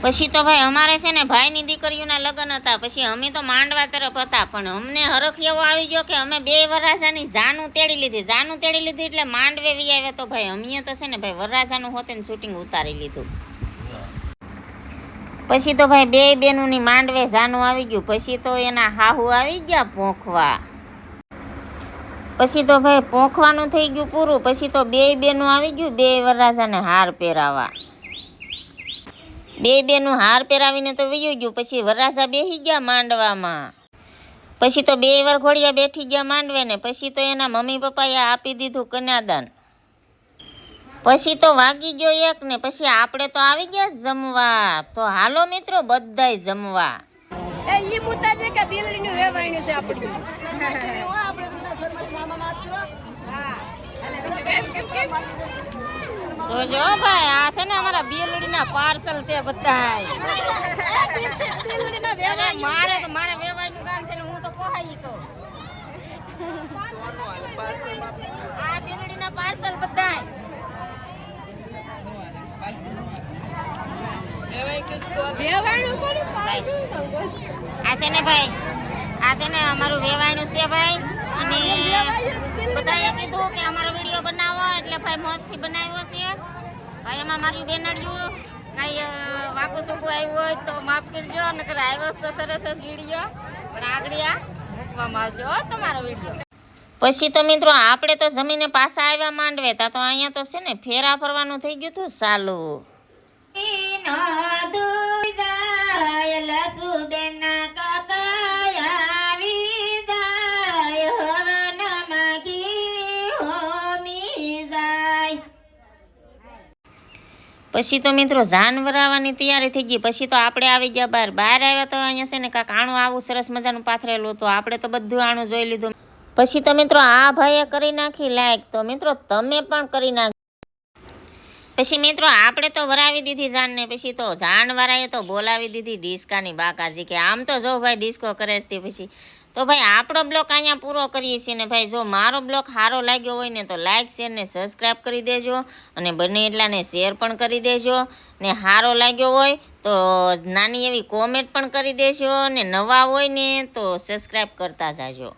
પછી તો ભાઈ અમારે છે ને ભાઈની દીકરીઓના લગ્ન હતા, પછી અમે તો માંડવા તરફ હતા, પણ અમને હરખ એવો આવી ગયો કે અમે 2 વરરાજાની જાનું તેડી લીધી એટલે માંડવે વી આવ્યા. તો ભાઈ અમે તો છે ને ભાઈ વરરાજાનું હોતે ને શૂટિંગ ઉતારી લીધું. પછી તો ભાઈ 2 બેનોની માંડવે જાનું આવી ગયું. પછી તો એના હાહુ આવી ગયા પોંખવા. પછી તો ભાઈ પોંખવાનું થઈ ગયું પૂરું. પછી તો 2 બેનો આવી ગયું 2 વરરાજાને હાર પહેરાવા. 2 બેનું હાર પહેરાવીને તો વયું ગયું. પછી વરરાજા બેસી ગયા માંડવામાં. પછી તો 2 વરઘોડિયા બેઠી ગયા માંડવે ને. પછી તો એના મમ્મી પપ્પાએ આપી દીધું કન્યાદાન. પછી તો વાગી ગયો 1 ને. પછી આપણે તો આવી ગયા જમવા. તો હાલો મિત્રો બધાય જમવા. તો જો ભાઈ આ છે ને અમારા બેલડીના પાર્સલ છે બધા. મારે વેવાઈનું ગામ છે ને હું તો કોહાઈ કહું. આ બેલડીના પાર્સલ બધા. આ છે ને ભાઈ આ છે ને અમારું વેવાઈનું છે ભાઈ. અને બધાએ કીધું કે અમારો વિડીયો બનાવો એટલે ભાઈ મોજથી બનાવ્યો છે ભાઈ. એમાં મારી બેનડીયું કાંઈ વાકું સૂકું આવ્યું હોય તો માફ કરજો, નકર આવ્યો તો સરસ જ વિડીયો, પણ આગળ મૂકવામાં આવશે હો તમારો વિડીયો. પછી તો મિત્રો આપણે તો જમીને પાછા આવ્યા માંડવે તા. તો અહીંયા તો છે ને ફેરા ફરવાનું થઈ ગયું હતું ચાલુ. પછી તો મિત્રો જાનવર આવવાની તૈયારી થઈ ગઈ. પછી તો આપણે આવી ગયા બહાર આવ્યા તો અહીંયા છે ને કાંક આણું આવું સરસ મજાનું પાથરેલું હતું. આપણે તો બધું આણું જોઈ લીધું. પછી તો મિત્રો આ ભાઈએ કરી નાખી લાઈક. તો મિત્રો તમે પણ કરી નાખી. પછી મિત્રો આપણે તો વરાવી દીધી જાનને. પછી તો જાનવાળાએ તો બોલાવી દીધી ડિસ્કાની બાકાજી કે આમ તો જો ભાઈ ડિસ્કો કરે છે. પછી તો ભાઈ આપણો બ્લોગ અહીંયા પૂરો કરીએ છીએ ને ભાઈ જો મારો બ્લોગ સારો લાગ્યો હોય ને તો લાઇક શેર ને સબસ્ક્રાઈબ કરી દેજો, અને બને એટલાને શેર પણ કરી દેજો. ને સારો લાગ્યો હોય તો નાની એવી કોમેન્ટ પણ કરી દેજો, ને નવા હોય ને તો સબસ્ક્રાઈબ કરતા જાજો.